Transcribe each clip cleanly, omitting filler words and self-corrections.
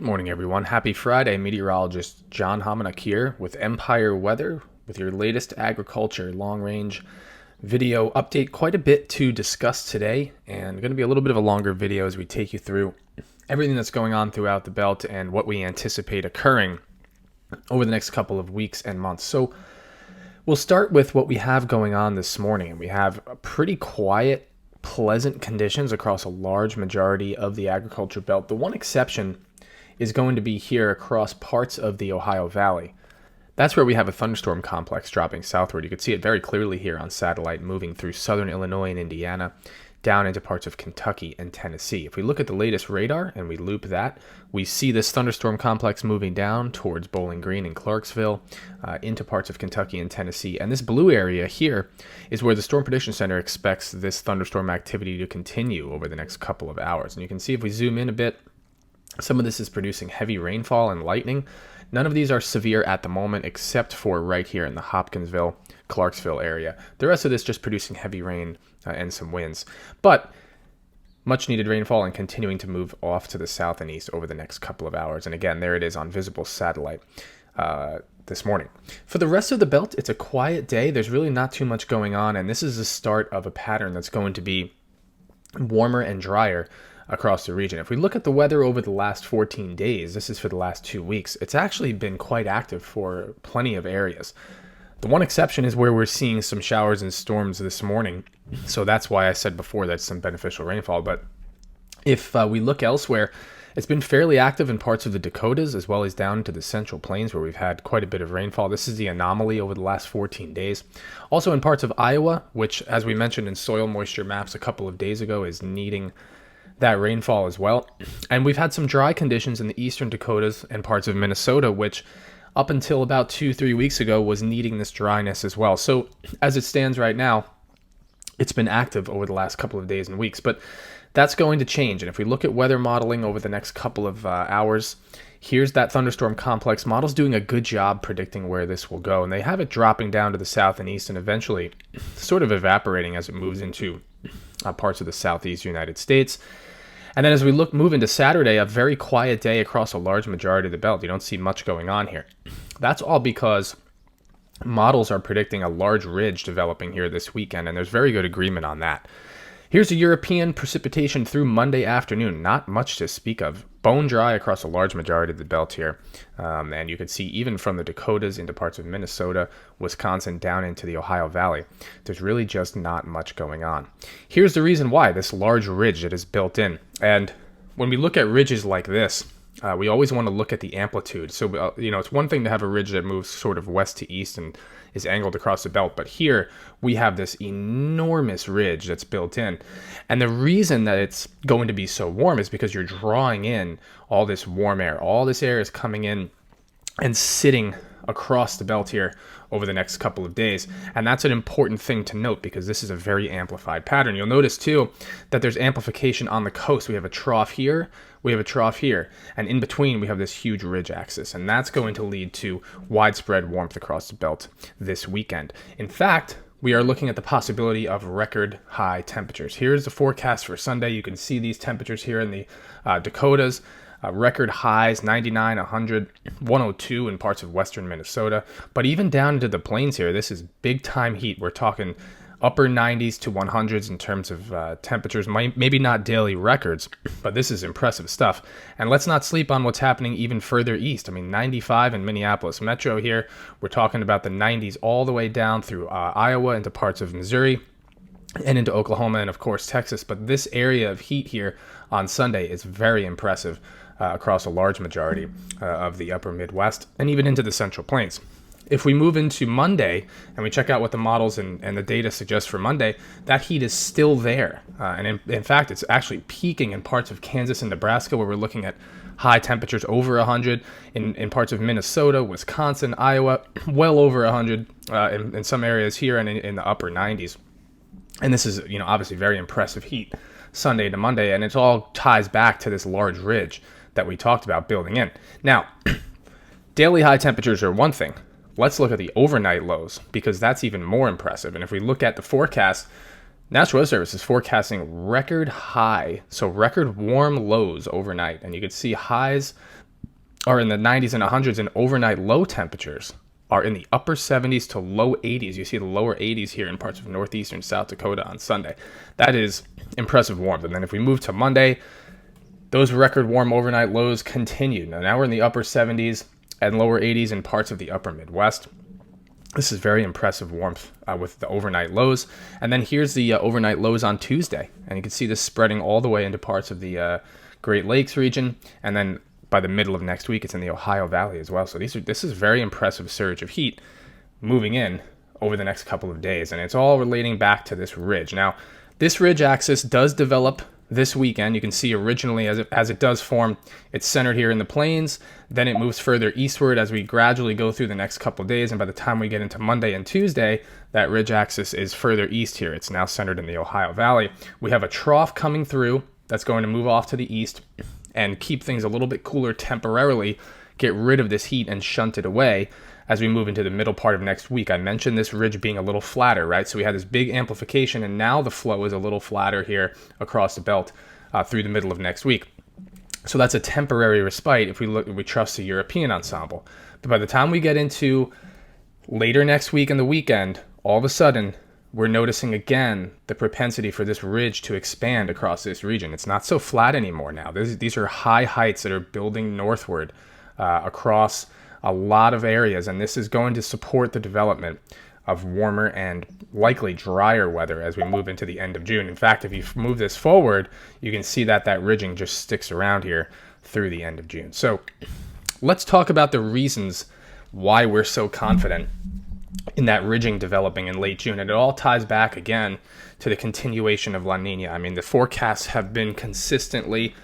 Good morning, everyone. Happy Friday. Meteorologist John Homenuk here with Empire Weather with your latest agriculture long-range video update. Quite a bit to discuss today, and going to be a little bit of a longer video as we take you through everything that's going on throughout the belt and what we anticipate occurring over the next couple of weeks and months. So we'll start with what we have going on this morning, and we have a pretty quiet, pleasant conditions across a large majority of the agriculture belt. The one exception is going to be here across parts of the Ohio Valley. That's where we have a thunderstorm complex dropping southward. You can see it very clearly here on satellite, moving through southern Illinois and Indiana, down into parts of Kentucky and Tennessee. If we look at the latest radar and we loop that, we see this thunderstorm complex moving down towards Bowling Green and Clarksville, into parts of Kentucky and Tennessee. And this blue area here is where the Storm Prediction Center expects this thunderstorm activity to continue over the next couple of hours. And you can see if we zoom in a bit, some of this is producing heavy rainfall and lightning. None of these are severe at the moment, except for right here in the Hopkinsville, Clarksville area. The rest of this just producing heavy rain and some winds. But much needed rainfall and continuing to move off to the south and east over the next couple of hours. And again, there it is on visible satellite this morning. For the rest of the belt, it's a quiet day. There's really not too much going on. And this is the start of a pattern that's going to be warmer and drier across the region. If we look at the weather over the last 14 days, this is for the last 2 weeks, it's actually been quite active for plenty of areas. The one exception is where we're seeing some showers and storms this morning. So that's why I said before that's some beneficial rainfall. But if we look elsewhere, it's been fairly active in parts of the Dakotas as well as down to the Central Plains where we've had quite a bit of rainfall. This is the anomaly over the last 14 days. Also in parts of Iowa, which as we mentioned in soil moisture maps a couple of days ago is needing that rainfall as well. And we've had some dry conditions in the eastern Dakotas and parts of Minnesota, which up until about 2-3 weeks ago was needing this dryness as well. So as it stands right now, it's been active over the last couple of days and weeks, but that's going to change. And if we look at weather modeling over the next couple of hours, here's that thunderstorm complex. Model's doing a good job predicting where this will go. And they have it dropping down to the south and east and eventually sort of evaporating as it moves into parts of the southeast United States. And then as we move into Saturday, a very quiet day across a large majority of the belt. You don't see much going on here. That's all because models are predicting a large ridge developing here this weekend, and there's very good agreement on that. Here's a European precipitation through Monday afternoon. Not much to speak of. Bone dry across a large majority of the belt here. And you can see even from the Dakotas into parts of Minnesota, Wisconsin, down into the Ohio Valley, there's really just not much going on. Here's the reason why, this large ridge that is built in. And when we look at ridges like this, we always want to look at the amplitude. So, it's one thing to have a ridge that moves sort of west to east and is angled across the belt, but here we have this enormous ridge that's built in. And the reason that it's going to be so warm is because you're drawing in all this warm air. All this air is coming in and sitting across the belt here over the next couple of days. And that's an important thing to note because this is a very amplified pattern. You'll notice too that there's amplification on the coast. We have a trough here, we have a trough here, and in between we have this huge ridge axis, and that's going to lead to widespread warmth across the belt this weekend. In fact, we are looking at the possibility of record high temperatures. Here's the forecast for Sunday. You can see these temperatures here in the Dakotas. Record highs, 99, 100, 102 in parts of western Minnesota. But even down into the plains here, this is big time heat. We're talking upper 90s to 100s in terms of temperatures. Maybe not daily records, but this is impressive stuff. And let's not sleep on what's happening even further east. 95 in Minneapolis Metro here. We're talking about the 90s all the way down through Iowa into parts of Missouri and into Oklahoma and, of course, Texas. But this area of heat here on Sunday is very impressive across a large majority of the upper Midwest and even into the Central Plains. If we move into Monday and we check out what the models and the data suggest for Monday, that heat is still there. And in fact, it's actually peaking in parts of Kansas and Nebraska where we're looking at high temperatures over 100, in parts of Minnesota, Wisconsin, Iowa, well over 100 in some areas here and in the upper 90s. And this is, obviously very impressive heat Sunday to Monday, and it all ties back to this large ridge that we talked about building in. Now, daily high temperatures are one thing. Let's look at the overnight lows because that's even more impressive. And if we look at the forecast, National Weather Service is forecasting record high, so record warm lows overnight. And you can see highs are in the 90s and 100s, and overnight low temperatures are in the upper 70s to low 80s. You see the lower 80s here in parts of northeastern South Dakota on Sunday. That is impressive warmth. And then if we move to Monday, those record warm overnight lows continue. Now we're in the upper 70s and lower 80s in parts of the upper Midwest. This is very impressive warmth with the overnight lows. And then here's the overnight lows on Tuesday. And you can see this spreading all the way into parts of the Great Lakes region. And then by the middle of next week, it's in the Ohio Valley as well. So this is a very impressive surge of heat moving in over the next couple of days. And it's all relating back to this ridge. Now, this ridge axis does develop this weekend. You can see originally as it does form, it's centered here in the plains. Then it moves further eastward as we gradually go through the next couple of days. And by the time we get into Monday and Tuesday, that ridge axis is further east here. It's now centered in the Ohio Valley. We have a trough coming through that's going to move off to the east and keep things a little bit cooler temporarily, get rid of this heat and shunt it away as we move into the middle part of next week. I mentioned this ridge being a little flatter, right? So we had this big amplification, and now the flow is a little flatter here across the belt through the middle of next week. So that's a temporary respite if we trust the European ensemble. But by the time we get into later next week and the weekend, all of a sudden, we're noticing again the propensity for this ridge to expand across this region. It's not so flat anymore now. These are high heights that are building northward across a lot of areas, and this is going to support the development of warmer and likely drier weather as we move into the end of June. In fact, if you move this forward, you can see that ridging just sticks around here through the end of June. So let's talk about the reasons why we're so confident in that ridging developing in late June. And it all ties back again to the continuation of La Nina. I mean, the forecasts have been consistently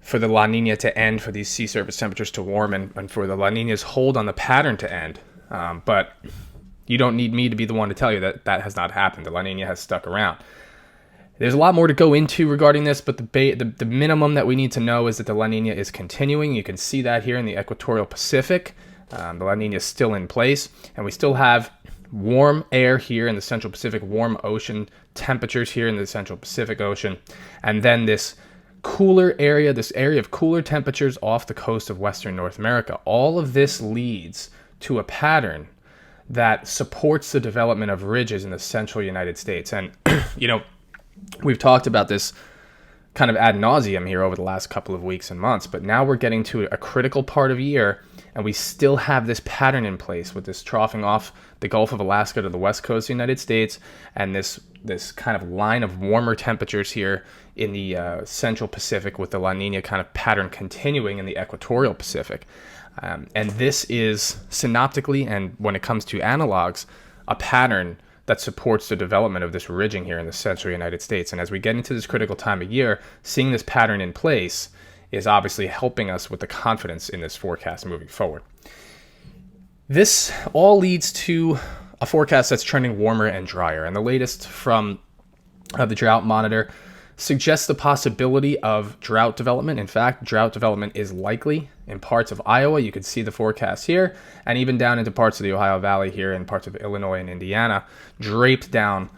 for the La Nina to end, for these sea surface temperatures to warm, and for the La Nina's hold on the pattern to end. But you don't need me to be the one to tell you that that has not happened. The La Nina has stuck around. There's a lot more to go into regarding this, but the minimum that we need to know is that the La Nina is continuing. You can see that here in the equatorial Pacific. The La Nina is still in place, and we still have warm air here in the Central Pacific, warm ocean temperatures here in the Central Pacific Ocean, and then this cooler area, this area of cooler temperatures off the coast of Western North America. All of this leads to a pattern that supports the development of ridges in the central United States. And, we've talked about this kind of ad nauseum here over the last couple of weeks and months, but now we're getting to a critical part of year, and we still have this pattern in place with this troughing off the Gulf of Alaska to the west coast of the United States, and this kind of line of warmer temperatures here in the central Pacific, with the La Nina kind of pattern continuing in the equatorial Pacific. And this is synoptically, and when it comes to analogs, a pattern that supports the development of this ridging here in the central United States. And as we get into this critical time of year, seeing this pattern in place is obviously helping us with the confidence in this forecast moving forward. This all leads to a forecast that's trending warmer and drier. And the latest from the Drought Monitor suggests the possibility of drought development. In fact, drought development is likely in parts of Iowa. You can see the forecast here, and even down into parts of the Ohio Valley here and parts of Illinois and Indiana, draped down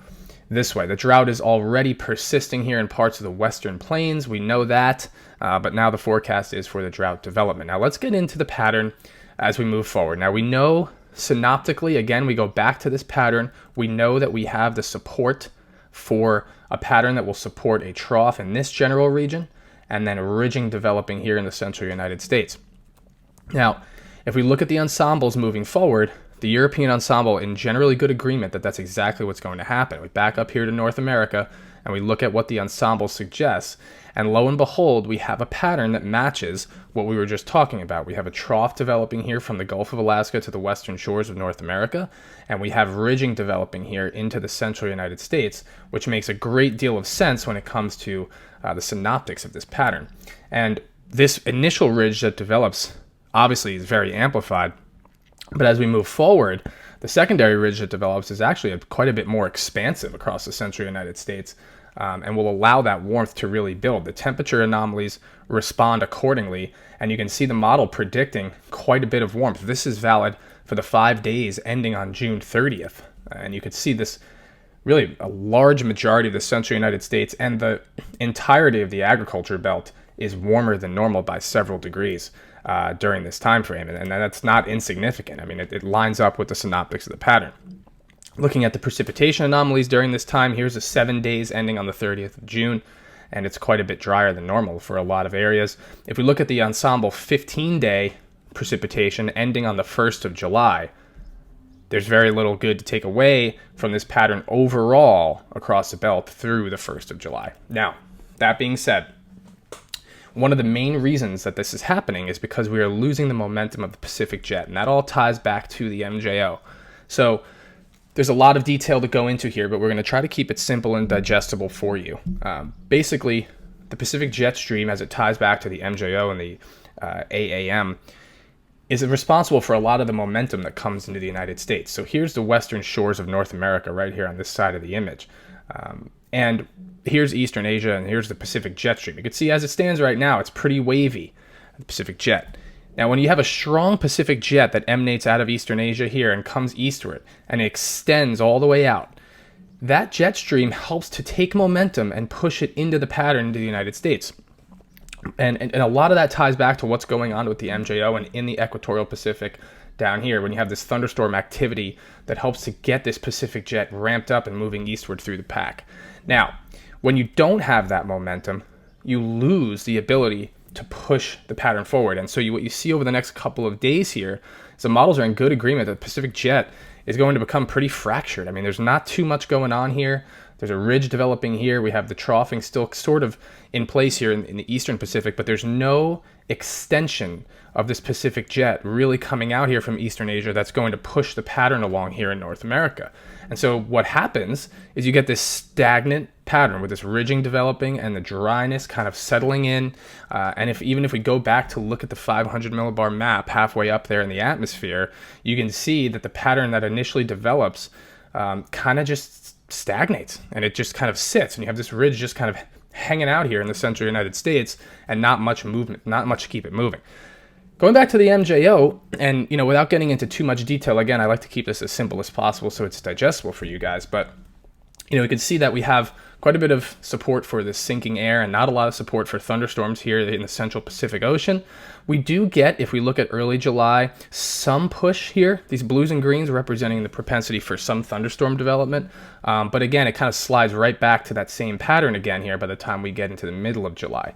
this way. The drought is already persisting here in parts of the Western Plains. We know that, but now the forecast is for the drought development. Now let's get into the pattern as we move forward. Now we know synoptically, again, we go back to this pattern. We know that we have the support for a pattern that will support a trough in this general region, and then a ridging developing here in the central United States. Now, if we look at the ensembles moving forward, the European ensemble in generally good agreement that that's exactly what's going to happen. We back up here to North America, and we look at what the ensemble suggests, and lo and behold, we have a pattern that matches what we were just talking about. We have a trough developing here from the Gulf of Alaska to the western shores of North America, and we have ridging developing here into the central United States, which makes a great deal of sense when it comes to the synoptics of this pattern. And this initial ridge that develops obviously is very amplified, but as we move forward, the secondary ridge that develops is actually quite a bit more expansive across the central United States, and will allow that warmth to really build. The temperature anomalies respond accordingly, and you can see the model predicting quite a bit of warmth. This is valid for the 5 days ending on June 30th, and you can see this really a large majority of the central United States and the entirety of the agriculture belt is warmer than normal by several degrees during this time frame, and that's not insignificant. I mean, it lines up with the synoptics of the pattern. Looking at the precipitation anomalies during this time, here's the 7 days ending on the 30th of June, and it's quite a bit drier than normal for a lot of areas. If we look at the ensemble 15-day precipitation ending on the 1st of July, there's very little good to take away from this pattern overall across the belt through the 1st of July. Now, that being said, one of the main reasons that this is happening is because we are losing the momentum of the Pacific jet, and that all ties back to the MJO. So there's a lot of detail to go into here, but we're going to try to keep it simple and digestible for you. Basically, the Pacific jet stream, as it ties back to the MJO and the AAM, is responsible for a lot of the momentum that comes into the United States. So here's the western shores of North America right here on this side of the image. And here's Eastern Asia, and here's the Pacific jet stream. You can see as it stands right now, it's pretty wavy, the Pacific jet. Now, when you have a strong Pacific jet that emanates out of Eastern Asia here and comes eastward and extends all the way out, that jet stream helps to take momentum and push it into the pattern into the United States. And a lot of that ties back to what's going on with the MJO and in the equatorial Pacific down here when you have this thunderstorm activity that helps to get this Pacific jet ramped up and moving eastward through the pack. Now, when you don't have that momentum, you lose the ability to push the pattern forward. And so what you see over the next couple of days here is the models are in good agreement that the Pacific jet is going to become pretty fractured. I mean, there's not too much going on here. There's a ridge developing here. We have the troughing still sort of in place here in the Eastern Pacific, but there's no extension of this Pacific jet really coming out here from Eastern Asia that's going to push the pattern along here in North America. And so what happens is you get this stagnant pattern with this ridging developing and the dryness kind of settling in. And even if we go back to look at the 500 millibar map halfway up there in the atmosphere, you can see that the pattern that initially develops kind of just stagnates, and it just kind of sits, and you have this ridge just kind of hanging out here in the central United States and not much movement, not much to keep it moving. Going back to the MJO, and without getting into too much detail, again, I like to keep this as simple as possible so it's digestible for you guys, but we can see that we have quite a bit of support for the sinking air and not a lot of support for thunderstorms here in the central Pacific Ocean. We do get, if we look at early July, some push here, these blues and greens representing the propensity for some thunderstorm development. But again, it kind of slides right back to that same pattern again here by the time we get into the middle of July.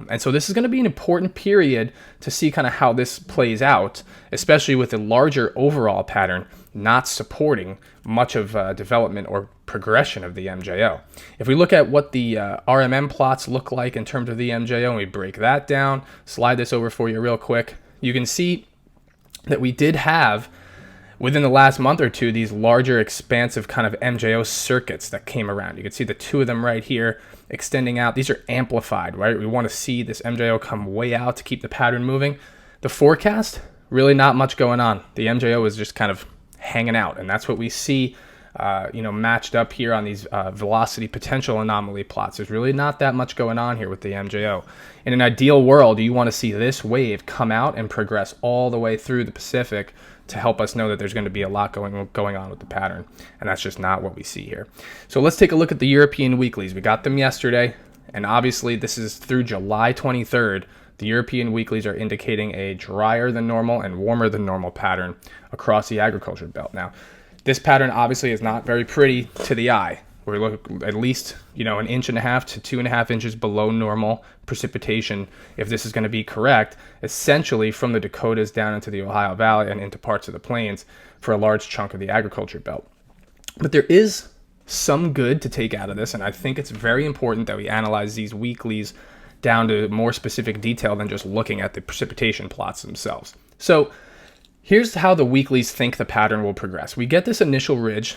And so this is going to be an important period to see kind of how this plays out, especially with the larger overall pattern not supporting much of development or progression of the MJO. If we look at what the RMM plots look like in terms of the MJO, and we break that down, slide this over for you real quick, you can see that we did have, within the last month or two, these larger expansive kind of MJO circuits that came around. You can see the two of them right here extending out. These are amplified, right? We want to see this MJO come way out to keep the pattern moving. The forecast, really not much going on. The MJO is just kind of hanging out, and that's what we see matched up here on these velocity potential anomaly plots. There's really not that much going on here with the MJO. In an ideal world, you want to see this wave come out and progress all the way through the Pacific to help us know that there's going to be a lot going on with the pattern, and that's just not what we see here. So let's take a look at the European weeklies. We got them yesterday, and obviously this is through July 23rd. The European weeklies are indicating a drier than normal and warmer than normal pattern across the agriculture belt. Now, this pattern obviously is not very pretty to the eye. We're looking at least, 1.5 to 2.5 inches below normal precipitation, if this is going to be correct, essentially from the Dakotas down into the Ohio Valley and into parts of the plains for a large chunk of the agriculture belt. But there is some good to take out of this, and I think it's very important that we analyze these weeklies down to more specific detail than just looking at the precipitation plots themselves. So here's how the weeklies think the pattern will progress. We get this initial ridge.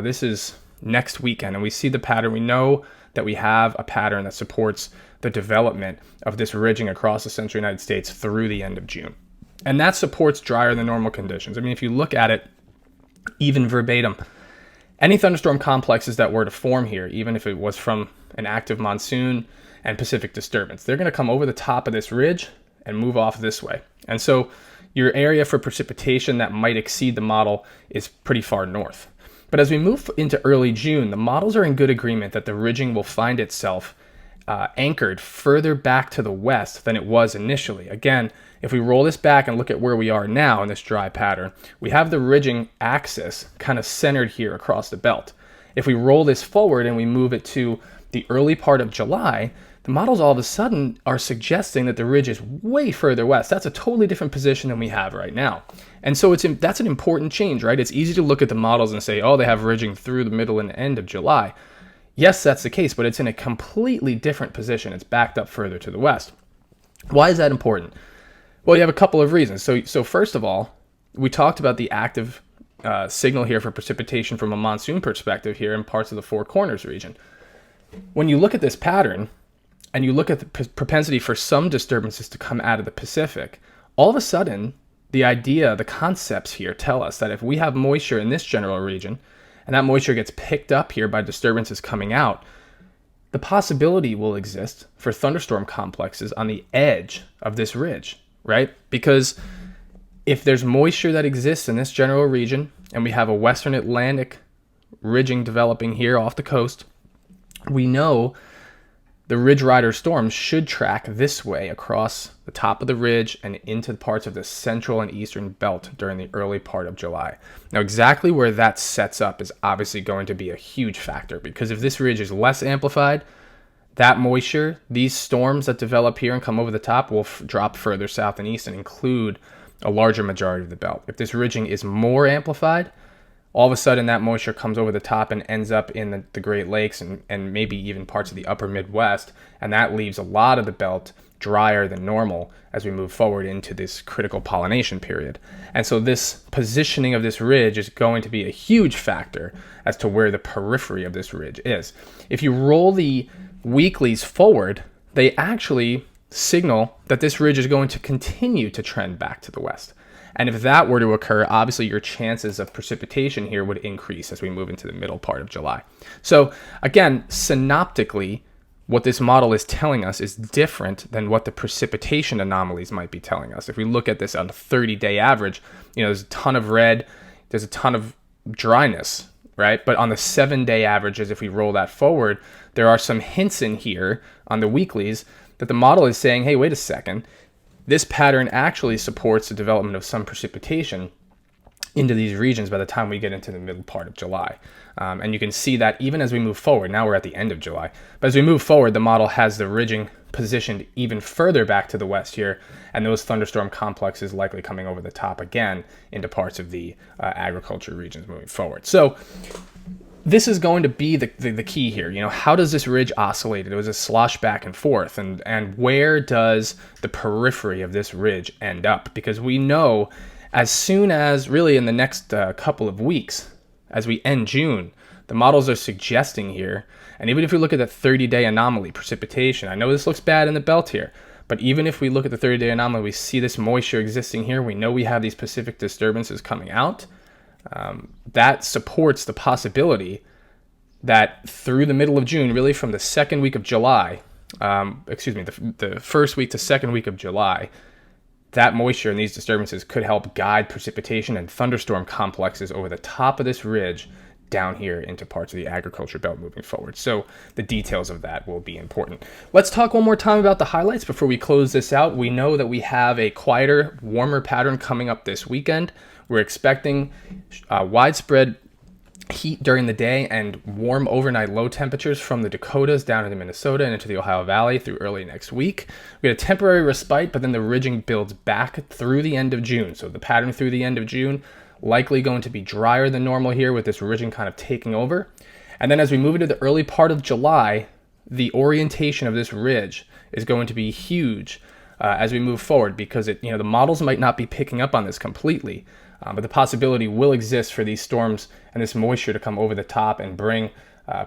This is next weekend, and we see the pattern. We know that we have a pattern that supports the development of this ridging across the central United States through the end of June. And that supports drier than normal conditions. I mean, if you look at it even verbatim, any thunderstorm complexes that were to form here, even if it was from an active monsoon and Pacific disturbance, they're going to come over the top of this ridge and move off this way. And so your area for precipitation that might exceed the model is pretty far north. But as we move into early June, the models are in good agreement that the ridging will find itself anchored further back to the west than it was initially. Again, if we roll this back and look at where we are now in this dry pattern, we have the ridging axis kind of centered here across the belt. If we roll this forward and we move it to the early part of July, the models all of a sudden are suggesting that the ridge is way further west. That's a totally different position than we have right now. And so that's an important change, right? It's easy to look at the models and say, oh, they have ridging through the middle and end of July. Yes, that's the case, but it's in a completely different position. It's backed up further to the west. Why is that important? Well, you have a couple of reasons. So first of all, we talked about the active signal here for precipitation from a monsoon perspective here in parts of the Four Corners region. When you look at this pattern and you look at the propensity for some disturbances to come out of the Pacific, all of a sudden, the concepts here tell us that if we have moisture in this general region, and that moisture gets picked up here by disturbances coming out, the possibility will exist for thunderstorm complexes on the edge of this ridge, right? Because if there's moisture that exists in this general region, and we have a Western Atlantic ridging developing here off the coast, we know the Ridge Rider storms should track this way across the top of the ridge and into parts of the central and eastern belt during the early part of July. Now, exactly where that sets up is obviously going to be a huge factor, because if this ridge is less amplified, that moisture, these storms that develop here and come over the top will drop further south and east and include a larger majority of the belt. If this ridging is more amplified, all of a sudden that moisture comes over the top and ends up in the Great Lakes and maybe even parts of the upper Midwest, and that leaves a lot of the belt drier than normal as we move forward into this critical pollination period. And so this positioning of this ridge is going to be a huge factor as to where the periphery of this ridge is. If you roll the weeklies forward, they actually signal that this ridge is going to continue to trend back to the west. And if that were to occur, obviously your chances of precipitation here would increase as we move into the middle part of July. So again, synoptically, what this model is telling us is different than what the precipitation anomalies might be telling us. If we look at this on a 30-day average, there's a ton of red, there's a ton of dryness, right? But on the 7-day averages, if we roll that forward, there are some hints in here on the weeklies that the model is saying, hey, wait a second, this pattern actually supports the development of some precipitation into these regions by the time we get into the middle part of July. And you can see that even as we move forward. Now we're at the end of July. But as we move forward, the model has the ridging positioned even further back to the west here, and those thunderstorm complexes likely coming over the top again into parts of the agriculture regions moving forward. So this is going to be the key here. How does this ridge oscillate? It was a slosh back and forth, and where does the periphery of this ridge end up? Because we know as soon as really in the next couple of weeks, as we end June, the models are suggesting here, and even if we look at the 30-day anomaly precipitation, I know this looks bad in the belt here, but even if we look at the 30-day anomaly, we see this moisture existing here. We know we have these Pacific disturbances coming out. That supports the possibility that through the middle of June, really from the second week of July, the first week to second week of July, that moisture and these disturbances could help guide precipitation and thunderstorm complexes over the top of this ridge down here into parts of the agriculture belt moving forward. So the details of that will be important. Let's talk one more time about the highlights before we close this out. We know that we have a quieter, warmer pattern coming up this weekend. We're expecting widespread heat during the day and warm overnight low temperatures from the Dakotas down into Minnesota and into the Ohio Valley through early next week. We get a temporary respite, but then the ridging builds back through the end of June. So the pattern through the end of June, likely going to be drier than normal here with this ridging kind of taking over. And then as we move into the early part of July, the orientation of this ridge is going to be huge as we move forward, because the models might not be picking up on this completely. But the possibility will exist for these storms and this moisture to come over the top and bring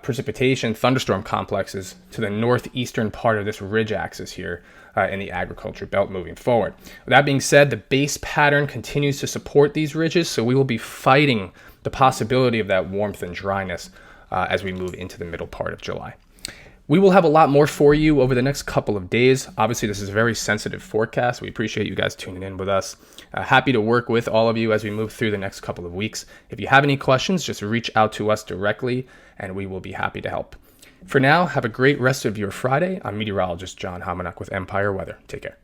precipitation, thunderstorm complexes to the northeastern part of this ridge axis here in the agriculture belt moving forward. With that being said, the base pattern continues to support these ridges, so we will be fighting the possibility of that warmth and dryness as we move into the middle part of July. We will have a lot more for you over the next couple of days. Obviously, this is a very sensitive forecast. We appreciate you guys tuning in with us. Happy to work with all of you as we move through the next couple of weeks. If you have any questions, just reach out to us directly, and we will be happy to help. For now, have a great rest of your Friday. I'm meteorologist John Homenuk with Empire Weather. Take care.